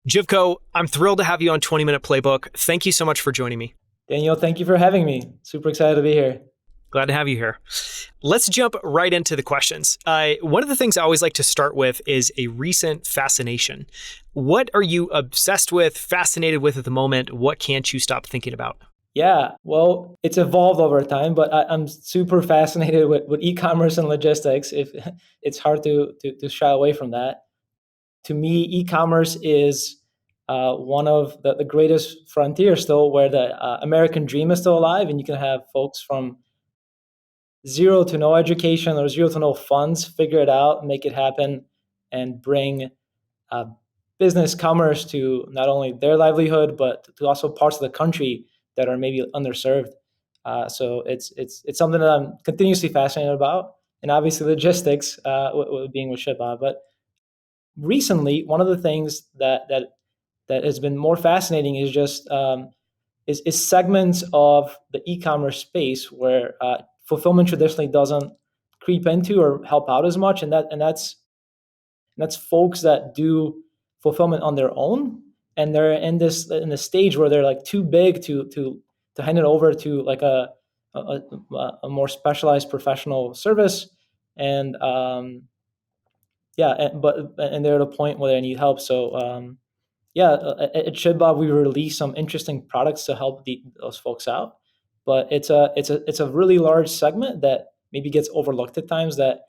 Jivko, I'm thrilled to have you on 20-Minute Playbook. Thank you so much for joining me. Daniel, thank you for having me. Super excited to be here. Glad to have you here. Let's jump right into the questions. One of the things I always like to start with is a recent fascination. What are you obsessed with, fascinated with at the moment? What can't you stop thinking about? Yeah, well, it's evolved over time, but I'm super fascinated with e-commerce and logistics. If it's hard to shy away from that. To me, e-commerce is one of the greatest frontiers still, where the American dream is still alive, and you can have folks from zero to no education or zero to no funds figure it out, make it happen, and bring uh, business commerce to not only their livelihood but to also parts of the country that are maybe underserved. So it's something that I'm continuously fascinated about, and obviously logistics, being with ShipBob. But recently, one of the things that has been more fascinating is just is segments of the e-commerce space where fulfillment traditionally doesn't creep into or help out as much, and that's folks that do fulfillment on their own, and they're in the stage where they're like too big to hand it over to like a, a more specialized professional service, and yeah, and they're at a point where they need help. So yeah, at ShipBob we release some interesting products to help those folks out, but it's a really large segment that maybe gets overlooked at times that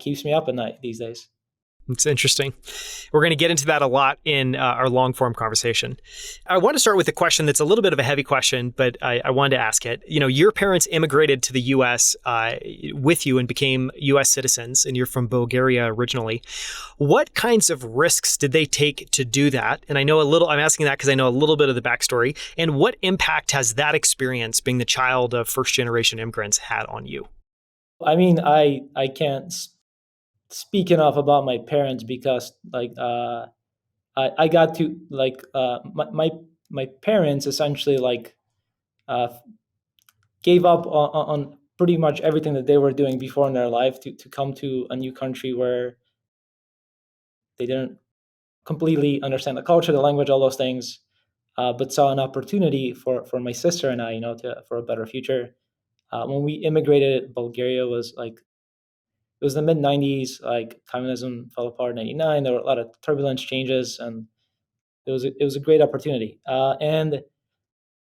keeps me up at night these days. It's interesting. We're going to get into that a lot in our long form conversation. I want to start with a question that's a little bit of a heavy question, but I wanted to ask it. You know, your parents immigrated to the US with you and became US citizens, and you're from Bulgaria originally. What kinds of risks did they take to do that? And I'm asking that because I know a little bit of the backstory. And what impact has that experience, being the child of first generation immigrants, had on you? I mean, I can't speak enough about my parents because like I got to like my parents essentially like uh, gave up on pretty much everything that they were doing before in their life to come to a new country where they didn't completely understand the culture, the language, all those things, but saw an opportunity for my sister and I, for a better future. When we immigrated, Bulgaria was like it was the mid '90s. Like communism fell apart in '89. There were a lot of turbulence changes, and it was a great opportunity. And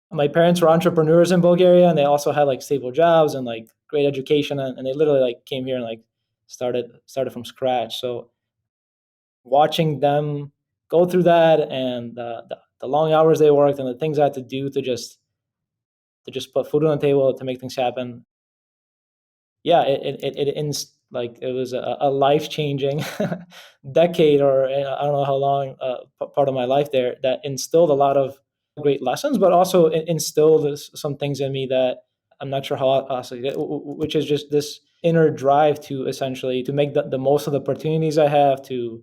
my parents were entrepreneurs in Bulgaria, and they also had like stable jobs and like great education, and they literally like came here and like started from scratch. So watching them go through that, and the long hours they worked and the things I had to do to just put food on the table to make things happen. Yeah, like it was a life changing decade, or I don't know how long, part of my life there, that instilled a lot of great lessons, but also instilled some things in me that I'm not sure how else to get, which is just this inner drive to essentially to make the most of the opportunities I have to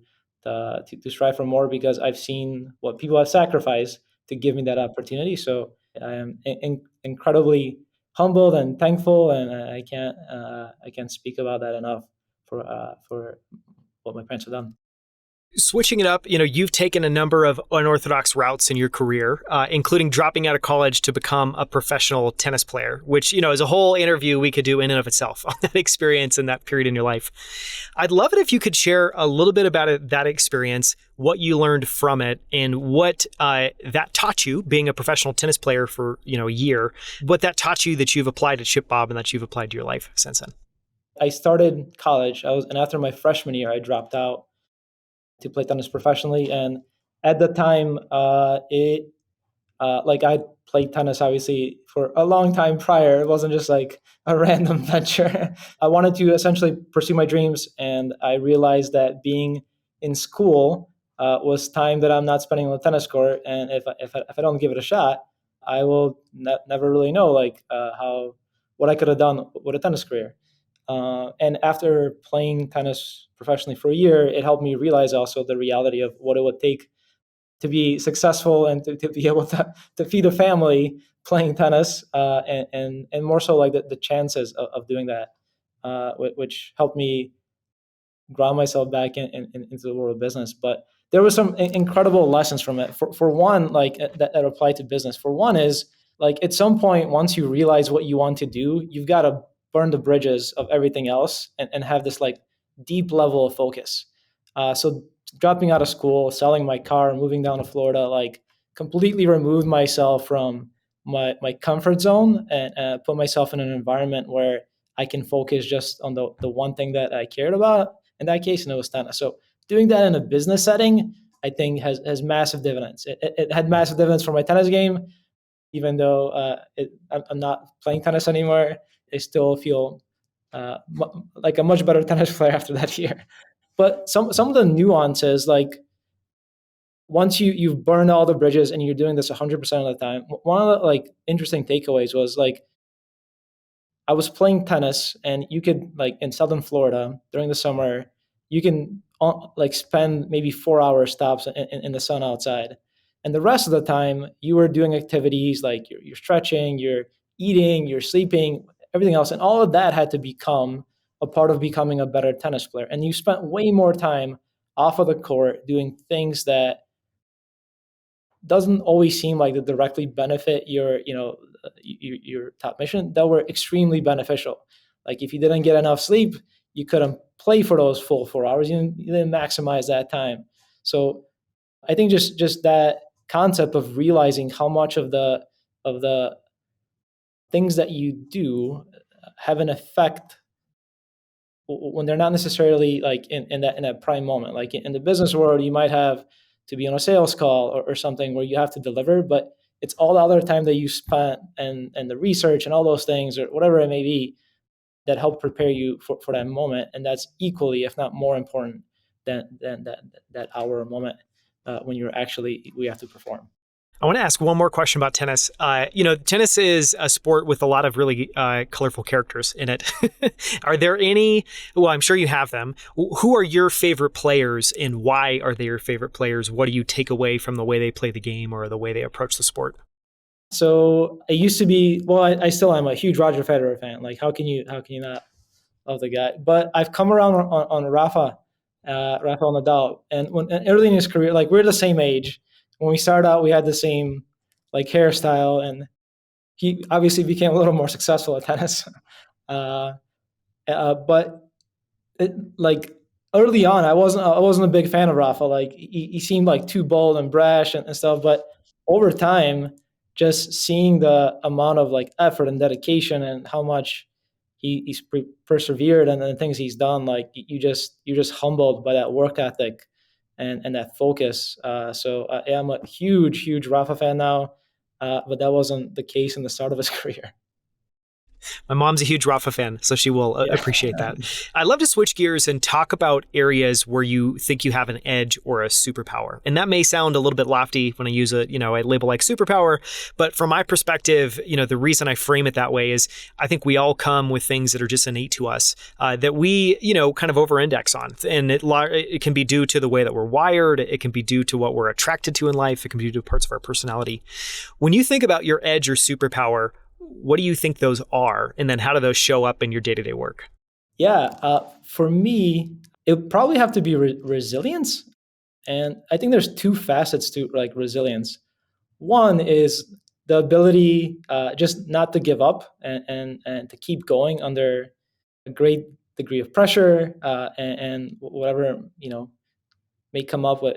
strive for more, because I've seen what people have sacrificed to give me that opportunity. So I am incredibly humbled and thankful, and I can't speak about that enough for what my parents have done. Switching it up, you know, you've taken a number of unorthodox routes in your career, including dropping out of college to become a professional tennis player, which, you know, is a whole interview we could do in and of itself on that experience and that period in your life. I'd love it if you could share a little bit about that experience, what you learned from it, and what that taught you, being a professional tennis player for, you know, a year, what that taught you that you've applied at ShipBob and that you've applied to your life since then. I started college. And after my freshman year, I dropped out to play tennis professionally. And at the time, it like I played tennis obviously for a long time prior. It wasn't just like a random venture. I wanted to essentially pursue my dreams, and I realized that being in school was time that I'm not spending on the tennis court. And if I don't give it a shot, I will never really know like how what I could have done with a tennis career. And after playing tennis professionally for a year, it helped me realize also the reality of what it would take to be successful and to be able to feed a family playing tennis, and more so like the chances of doing that, which helped me ground myself back into the world of business. But there were some incredible lessons from it. For one, like that apply to business. For one is like at some point, once you realize what you want to do, you've got to burn the bridges of everything else and have this like deep level of focus. So dropping out of school, selling my car, moving down to Florida, like completely removed myself from my comfort zone and put myself in an environment where I can focus just on the one thing that I cared about in that case, and it was tennis. So doing that in a business setting, I think has massive dividends. It had massive dividends for my tennis game, even though I'm not playing tennis anymore. I still feel like a much better tennis player after that year. But some of the nuances, like once you've burned all the bridges and you're doing this 100% of the time, one of the like interesting takeaways was like I was playing tennis, and you could like in Southern Florida during the summer, you can like spend maybe 4 hour stops in the sun outside, and the rest of the time you were doing activities like you're stretching, you're eating, you're sleeping, everything else, and all of that had to become a part of becoming a better tennis player. And you spent way more time off of the court doing things that doesn't always seem like they directly benefit your your top mission that were extremely beneficial. Like if you didn't get enough sleep, you couldn't play for those full 4 hours. You didn't maximize that time. So I think just that concept of realizing how much of the things that you do have an effect when they're not necessarily like in that prime moment. Like in the business world, you might have to be on a sales call or something where you have to deliver, but it's all the other time that you spent and the research and all those things or whatever it may be that help prepare you for that moment. And that's equally, if not more important than that hour or moment when we have to perform. I want to ask one more question about tennis. Tennis is a sport with a lot of really colorful characters in it. Are there any? Well, I'm sure you have them. Who are your favorite players, and why are they your favorite players? What do you take away from the way they play the game or the way they approach the sport? So I used to be, well, I still am a huge Roger Federer fan. Like, how can you not love the guy? But I've come around on Rafa Nadal, and early in his career, like we're the same age. When we started out, we had the same like hairstyle, and he obviously became a little more successful at tennis. Uh, but like early on, I wasn't a big fan of Rafa. Like he seemed like too bold and brash and stuff. But over time, just seeing the amount of like effort and dedication and how much he's persevered and the things he's done, like you're just humbled by that work ethic and that focus. So I am a huge Rafa fan now, but that wasn't the case in the start of his career. My mom's a huge Rafa fan, so she will Yeah. appreciate that. I'd love to switch gears and talk about areas where you think you have an edge or a superpower. And that may sound a little bit lofty when I use a label like superpower, but from my perspective, the reason I frame it that way is I think we all come with things that are just innate to us that we, kind of over-index on. And it can be due to the way that we're wired. It can be due to what we're attracted to in life. It can be due to parts of our personality. When you think about your edge or superpower, what do you think those are? And then how do those show up in your day-to-day work? Yeah, for me, it would probably have to be resilience. And I think there's two facets to like resilience. One is the ability just not to give up and to keep going under a great degree of pressure and whatever may come up with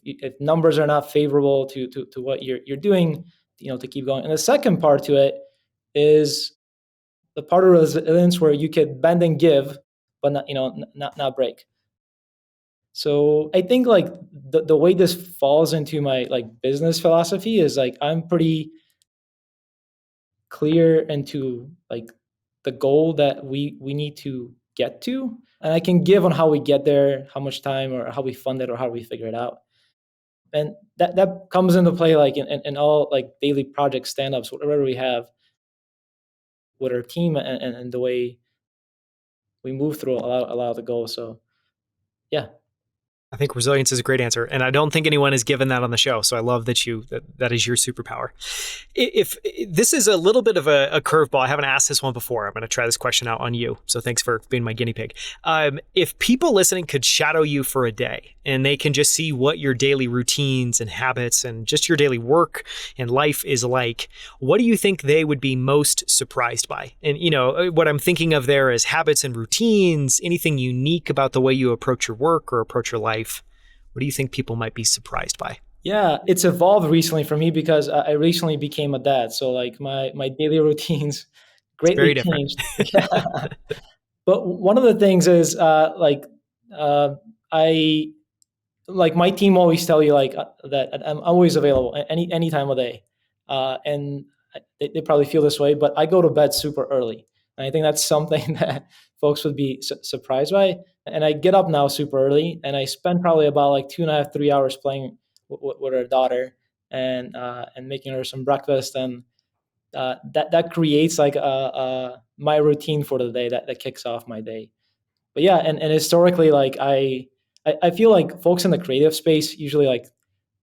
if numbers are not favorable to what you're doing, to keep going. And the second part to it is the part of resilience where you could bend and give, but not break. So I think like the way this falls into my like business philosophy is like I'm pretty clear into like the goal that we need to get to, and I can give on how we get there, how much time or how we fund it or how we figure it out. And that comes into play like in all like daily project stand-ups, whatever we have with our team and the way we move through a lot of the goals. So yeah. I think resilience is a great answer, and I don't think anyone has given that on the show. So I love that that is your superpower. If this is a little bit of a curveball, I haven't asked this one before. I'm going to try this question out on you. So thanks for being my guinea pig. If people listening could shadow you for a day, and they can just see what your daily routines and habits and just your daily work and life is like, what do you think they would be most surprised by? And what I'm thinking of there is habits and routines, anything unique about the way you approach your work or approach your life. What do you think people might be surprised by? Yeah, it's evolved recently for me because I recently became a dad. So like my daily routines It's very greatly different. changed. Yeah. But one of the things is I like my team always tell you that I'm always available any time of day, and they probably feel this way. But I go to bed super early, and I think that's something that folks would be surprised by. And I get up now super early, and I spend probably about like 2.5, 3 hours playing with our daughter and making her some breakfast, and that creates like my routine for the day that kicks off my day. But yeah, and historically, like I feel like folks in the creative space usually like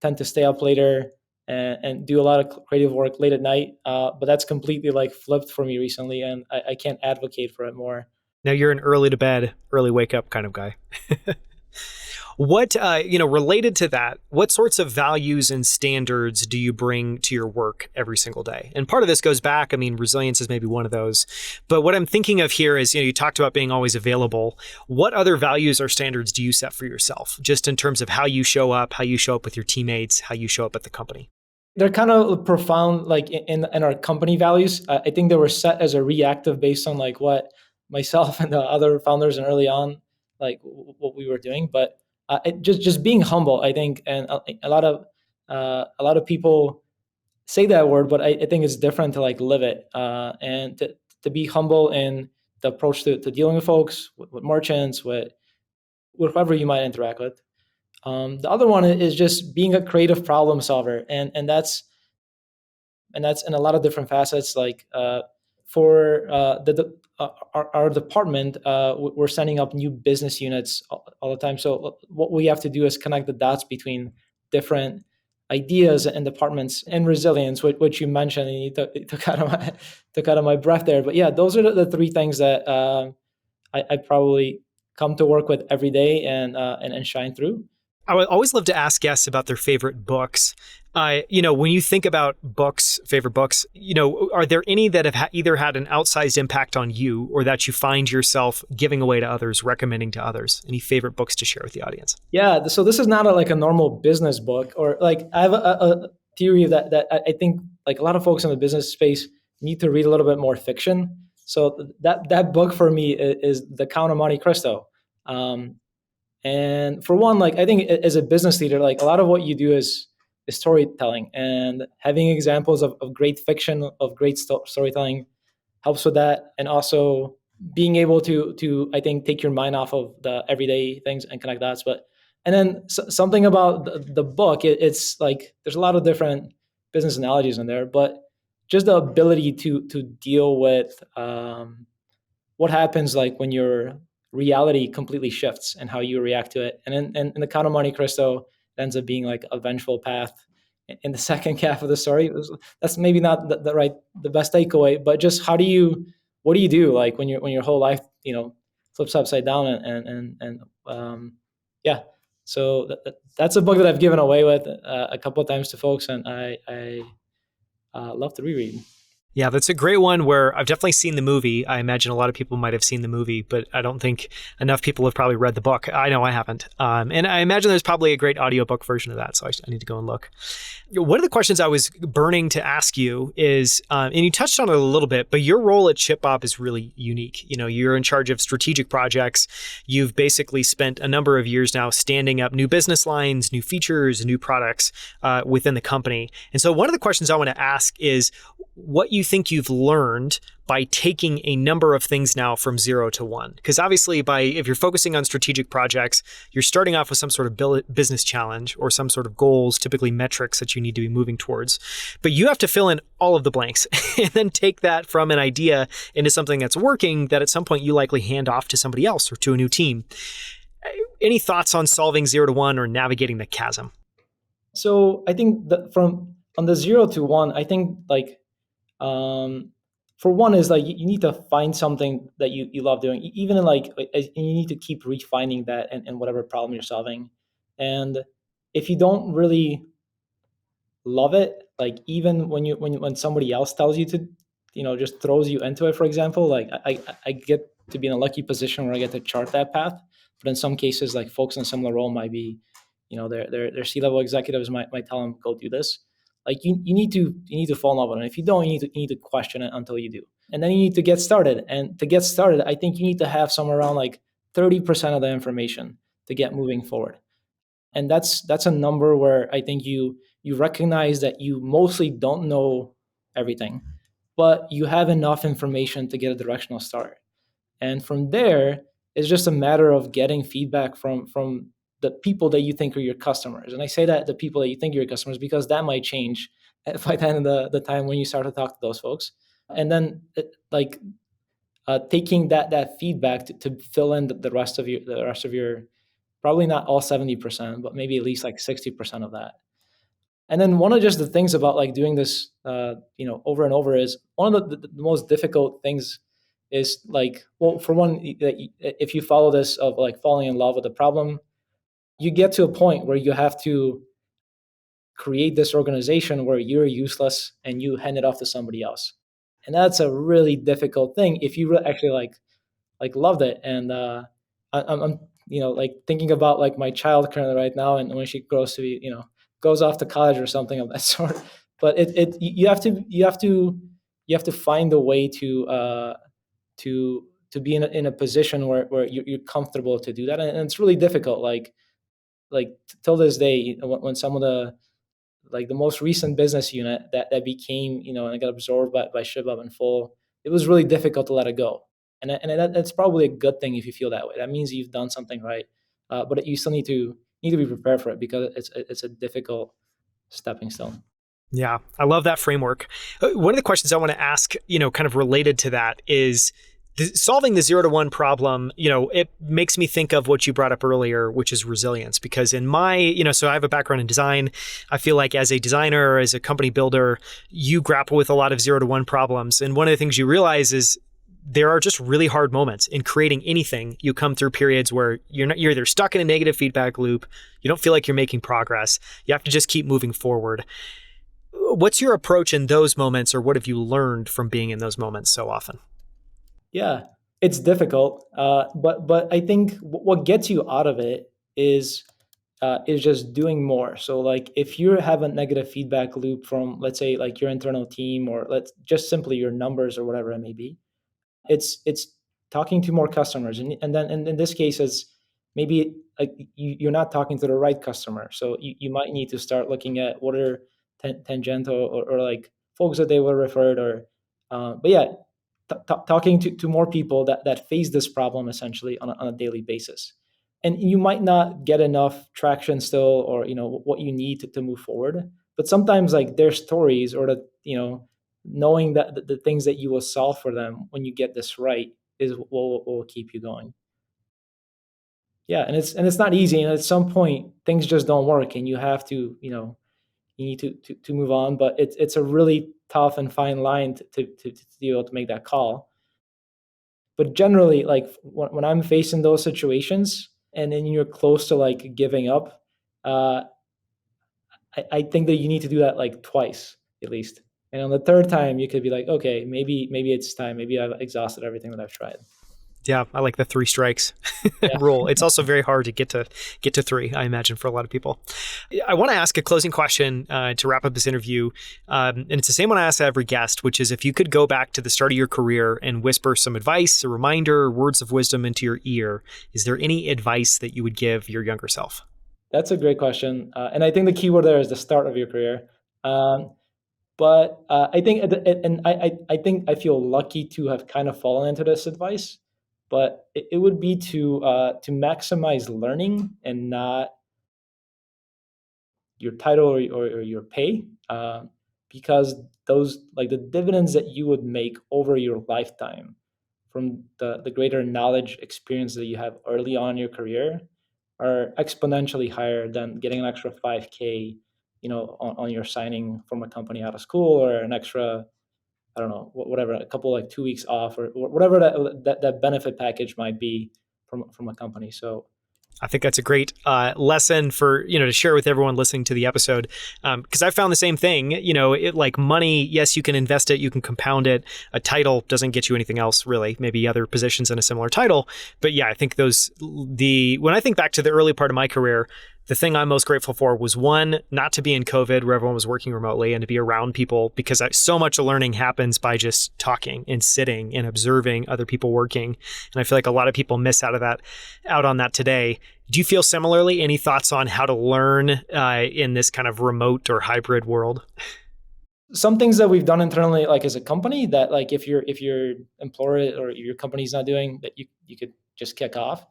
tend to stay up later and do a lot of creative work late at night. But that's completely like flipped for me recently, and I can't advocate for it more. Now you're an early to bed, early wake up kind of guy. What, related to that, what sorts of values and standards do you bring to your work every single day? And part of this goes back, resilience is maybe one of those. But what I'm thinking of here is, you talked about being always available. What other values or standards do you set for yourself, just in terms of how you show up with your teammates, how you show up at the company? They're kind of profound, like in our company values. I think they were set as a reactive based on like what myself and the other founders and early on, like what we were doing. But just being humble, I think, and a lot of people say that word, but I think it's different to like live it and to be humble in the approach to dealing with folks, with merchants, with whoever you might interact with. The other one is just being a creative problem solver, and that's in a lot of different facets. Like for our department, we're setting up new business units all the time. So what we have to do is connect the dots between different ideas and departments, and resilience, which you mentioned, and you took out of my breath there. But yeah, those are the three things that I probably come to work with every day and shine through. I would always love to ask guests about their favorite books. When you think about books, favorite books, are there any that have either had an outsized impact on you or that you find yourself giving away to others, recommending to others? Any favorite books to share with the audience? Yeah, so this is not like a normal business book, or like I have a theory that I think like a lot of folks in the business space need to read a little bit more fiction. So that book for me is The Count of Monte Cristo. And for one, like I think as a business leader, like a lot of what you do is storytelling, and having examples of great fiction, of great storytelling helps with that. And also being able to I think take your mind off of the everyday things and connect dots. But and then something about the book, it's like there's a lot of different business analogies in there, but just the ability to deal with what happens like when your reality completely shifts and how you react to it. And in the Count of Monte Cristo, it ends up being like a vengeful path. In the second half of the story, that's maybe not the best takeaway, but just what do you do like when your whole life flips upside down yeah. So that's a book that I've given away with a couple of times to folks, and I love to reread. Yeah, that's a great one where I've definitely seen the movie. I imagine a lot of people might have seen the movie, but I don't think enough people have probably read the book. I know I haven't. And I imagine there's probably a great audiobook version of that, so I need to go and look. One of the questions I was burning to ask you is, and you touched on it a little bit, but your role at ShipBob is really unique. You're in charge of strategic projects. You've basically spent a number of years now standing up new business lines, new features, new products within the company. And so one of the questions I want to ask is what you think you've learned by taking a number of things now from 0 to 1. Because obviously if you're focusing on strategic projects, you're starting off with some sort of business challenge or some sort of goals, typically metrics that you need to be moving towards. But you have to fill in all of the blanks and then take that from an idea into something that's working that at some point you likely hand off to somebody else or to a new team. Any thoughts on solving 0 to 1 or navigating the chasm? So I think that from on the 0 to 1, I think like um, for one is like you need to find something that you love doing, even in like and you need to keep refining that and whatever problem you're solving. And if you don't really love it, like even when somebody else tells you to, just throws you into it, for example, like I get to be in a lucky position where I get to chart that path. But in some cases, like folks in a similar role might be, their C-level executives might tell them go do this. Like you need to fall in love with it. And if you don't, you need to question it until you do. And then you need to get started. And to get started, I think you need to have somewhere around like 30% of the information to get moving forward. And that's a number where I think you recognize that you mostly don't know everything, but you have enough information to get a directional start. And from there, it's just a matter of getting feedback from the people that you think are your customers. And I say that the people that you think are your customers because that might change by the end of the time when you start to talk to those folks. And then like taking that feedback to fill in the rest of your probably not all 70%, but maybe at least like 60% of that. And then one of just the things about like doing this, over and over is one of the most difficult things is like, well, for one, if you follow this of like falling in love with the problem, you get to a point where you have to create this organization where you're useless and you hand it off to somebody else. And that's a really difficult thing if you actually like loved it. And I'm like thinking about like my child currently right now, and when she grows to be goes off to college or something of that sort. But you have to find a way to be in a position where you're comfortable to do that, and it's really difficult. Like till this day, when some of the most recent business unit that became, and it got absorbed by ShipBob in full, it was really difficult to let it go. And that's probably a good thing if you feel that way. That means you've done something right. But you still need to be prepared for it because it's a difficult stepping stone. Yeah, I love that framework. One of the questions I want to ask, kind of related to that is solving the 0 to 1 problem. It makes me think of what you brought up earlier, which is resilience. Because in my, so I have a background in design. I feel like as a designer, as a company builder, you grapple with a lot of 0 to 1 problems. And one of the things you realize is there are just really hard moments in creating anything. You come through periods where you're either stuck in a negative feedback loop, you don't feel like you're making progress. You have to just keep moving forward. What's your approach in those moments, or what have you learned from being in those moments so often? Yeah, it's difficult, but I think what gets you out of it is just doing more. So like if you have a negative feedback loop from, let's say, like your internal team, or let's just simply your numbers or whatever it may be, it's talking to more customers. And then in this case, it's maybe like you're not talking to the right customer, so you might need to start looking at what are tangential, or like folks that they were referred, or but yeah, talking to more people that face this problem essentially on a daily basis. And you might not get enough traction still, or what you need to move forward, but sometimes like their stories, or knowing that the things that you will solve for them when you get this right is what will keep you going. Yeah, and it's not easy, and at some point things just don't work, and you have to, you need to move on. But it's a really tough and fine line to be able to make that call. But generally, like when I'm facing those situations and then you're close to like giving up, uh, I think that you need to do that like twice at least. And on the third time, you could be like, okay, maybe it's time. Maybe I've exhausted everything that I've tried. Yeah, I like the 3 strikes Yeah. rule. It's also very hard to get to 3, I imagine, for a lot of people. I want to ask a closing question to wrap up this interview, and it's the same one I ask every guest, which is if you could go back to the start of your career and whisper some advice, a reminder, words of wisdom into your ear, is there any advice that you would give your younger self? That's a great question. And I think the key word there is the start of your career. Um, but I think, and I think I feel lucky to have kind of fallen into this advice, but it would be to maximize learning and not your title, or your pay, because those, like the dividends that you would make over your lifetime from the greater knowledge experience that you have early on in your career, are exponentially higher than getting an extra 5K, on your signing from a company out of school, or an extra, I don't know, whatever, a couple, like 2 weeks off, or whatever that benefit package might be from a company. So I think that's a great lesson for, to share with everyone listening to the episode. Because I found the same thing, like money, yes, you can invest it, you can compound it. A title doesn't get you anything else really, maybe other positions in a similar title. But yeah, I think when I think back to the early part of my career, the thing I'm most grateful for was, one, not to be in COVID where everyone was working remotely, and to be around people, because so much learning happens by just talking and sitting and observing other people working. And I feel like a lot of people miss out on that today. Do you feel similarly? Any thoughts on how to learn in this kind of remote or hybrid world? some things that we've done internally, like as a company, that like if your employer or your company's not doing, that you could just kick off,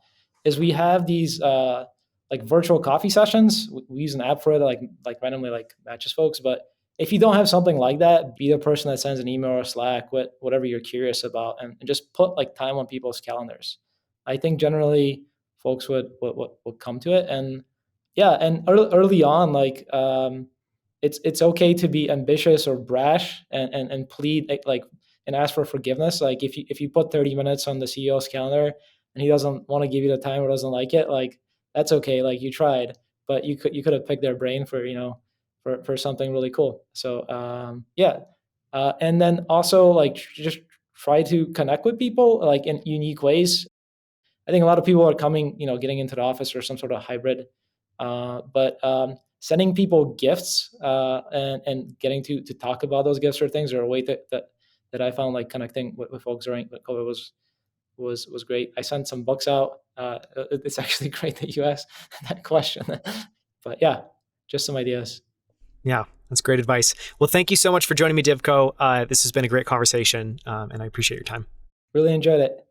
is we have these like virtual coffee sessions. We use an app for it, like randomly like matches folks. But if you don't have something like that, be the person that sends an email or Slack, whatever you're curious about, and just put like time on people's calendars. I think generally folks would come to it. And yeah, and early on, like it's okay to be ambitious or brash, and plead, like, and ask for forgiveness. Like if you put 30 minutes on the CEO's calendar and he doesn't want to give you the time or doesn't like it, like that's okay. Like you tried, but you could have picked their brain for, for something really cool. So yeah. And then also, like, just try to connect with people like in unique ways. I think a lot of people are coming, getting into the office or some sort of hybrid, but sending people gifts, and getting to talk about those gifts or things, are a way that I found, like, connecting with folks during COVID was great. I sent some books out. It's actually great that you asked that question, but yeah, just some ideas. Yeah, that's great advice. Well, thank you so much for joining me, Jivko. This has been a great conversation, and I appreciate your time. Really enjoyed it.